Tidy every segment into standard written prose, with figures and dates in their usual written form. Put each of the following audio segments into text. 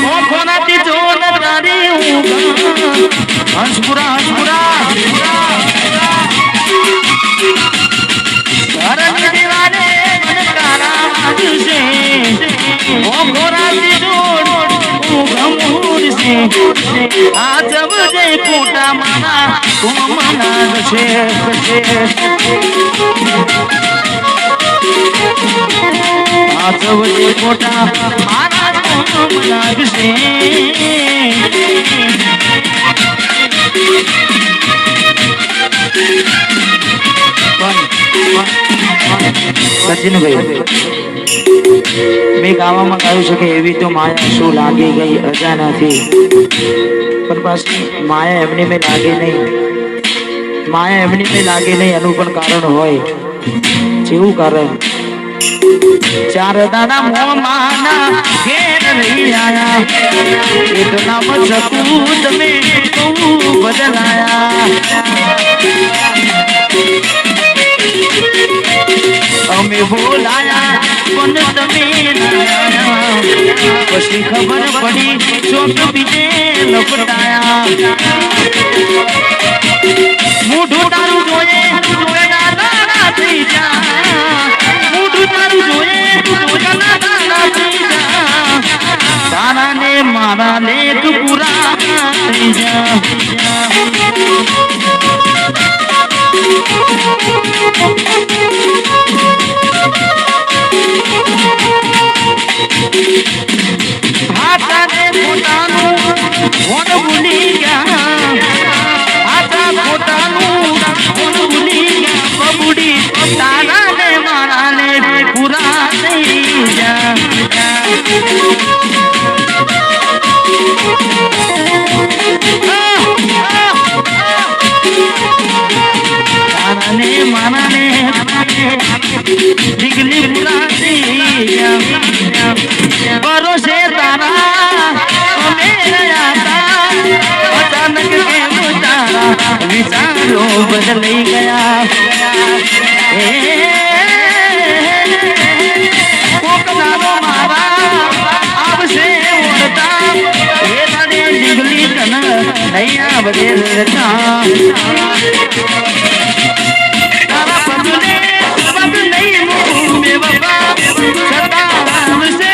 ઓ કોનાથી John તારી હંસપુરા ઘરની દીવાને મને કારા વાગશે ઓ કોનાથી જોન ગમૂર છે આ જબજે કોટા મારા કોમના છે આ જબજે કોટા મારા કોમ લાગશે સચિનભાઈ મેં ગાવામાં કહ્યું છે કે એવી તો માયા શું લાગી ગઈ અજાનાથી પણ પાછી માયા એમની મેં લાગે નહીં માયા એમની મેં લાગે નહીં એનું પણ કારણ હોય જેવું કારણ ચાર દાના મોમાના ઘેર રહી આયા એટલા મજકૂત મેં તું બદલાયા અમે બોલાયા પણ તમે પછી ખબર પડી ચોક બીજે લપટાયા મોઢું તારું જોઈએ દાદા થઈ જા મોઢું તારું જોઈએ દાદા થઈ જા તારા ને મારા લેખ પૂરા થઈ જા હાથાને પોતાનું કોણ ભૂલી ગયા હાથા પોતાનું કોણ ભૂલી ગયા બબુડી તારા ને મારા ને પૂરા થઈ જા તારા ને મારા ને દીકલી પૂરા થઈ જા ભરોસે તારા અમે રહ્યા અચાનક કેમ તારા વિચારો બદલાઈ ગયા કોક તારો મારા આવશે ઓળતા એ તારે જીગલી તન નૈયા બધે રતા તારા પગલે પગ નહીં મું બે બાબા સદા આવશે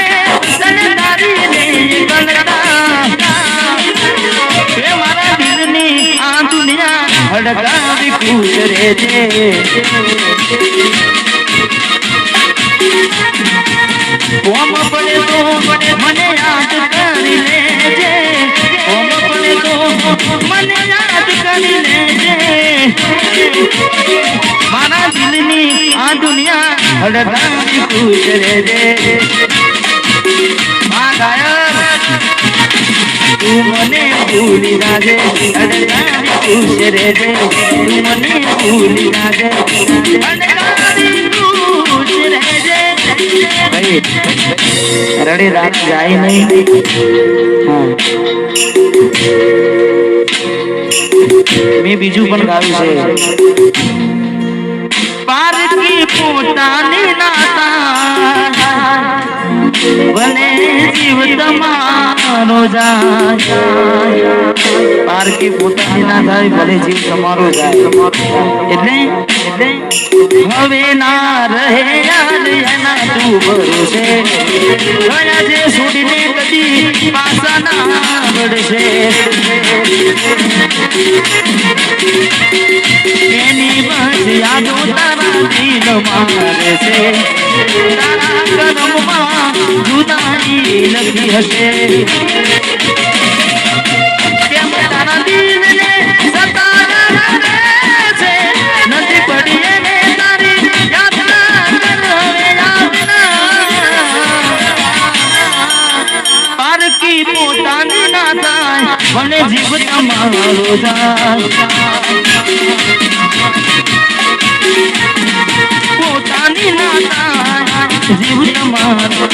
હડકાવી પૂછરે છે કોમ પડે તો મને યાદ કરી લેજે કોમ પડે તો મને યાદ કરી લેજે મારા દિલની આ દુનિયા હડકાવી પૂછરે છે મા ગાયબ તું મને ભૂલી નાજે અડકારી ખુશ રહેજે તું મને ભૂલી નાજે અડકારી ખુશ રહેજે રડી રાત જાય નહીં મેં બીજું પણ ગાયું છે પારકી પોતાની નાતા ભલે જીવ તમારો જાય પારકી પોતાની ના થાય ભલે જીવ તમારો જાય એટલે હવે ના રહે યાદ એના તું ભરોસે ગયા જે છોડીને કદી પાછા ના વળશે એની બસ યાદો તારા દિલ મારે છે તારા કરમમાં જુદાઈ લખી હશે કેમ તારા દિલને સતારા છે નથી પડી એને તારી યાદ પારકી પોતાની ના થાય ભલે જીવ તમારો જાય પોતાની ના થાય જીવ તમારો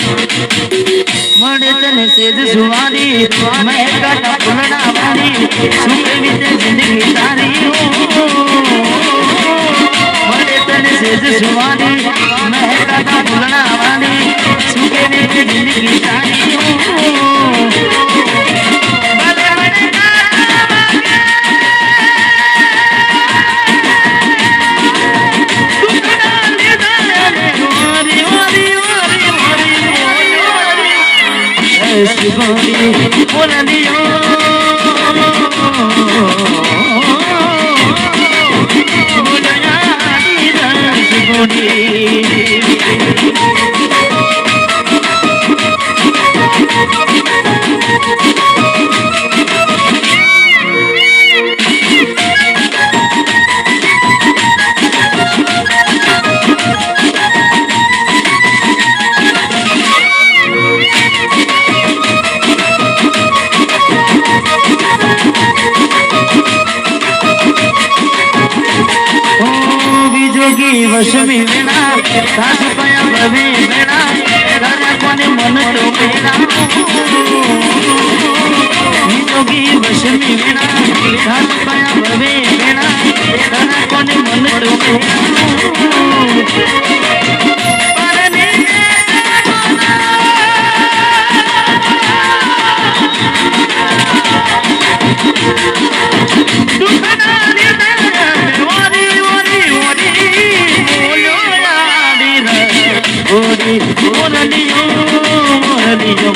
મળે તને સેજ સુવારી મહેકા ફૂલડા વાળી સુખ વિતે જિંદગી તારી મળે તને સેજ સુવારી મહેકા ફૂલડા વાળી સુખ વિતે જિંદગી તારી રસ ગોરી મોરલીઓ મોરલાની રસ ગોરી वशमी वेणा सास पया भवे वेणा राजा कोने मन तो वेणा जोगी वशमी वेणा सास पया भवे वेणा राजा कोने मन तो वेणा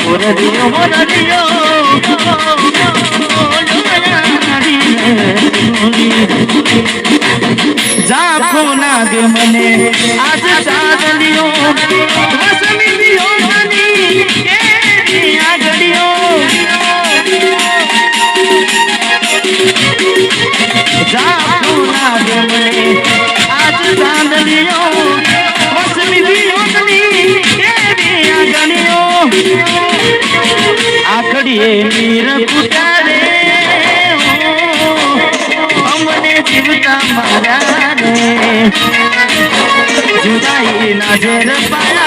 मोरलियो मोरलियो जापो ना दे मने आज चादलियो वसमी दियो मनी के दिया गड़ियो जापो ना दे मने आज चादलियो वसमी दियो मनी के दिया गड़ियो आखड़िए नीर पुटारे हमने जीवता मारा ने जुदाई ना जेर पाया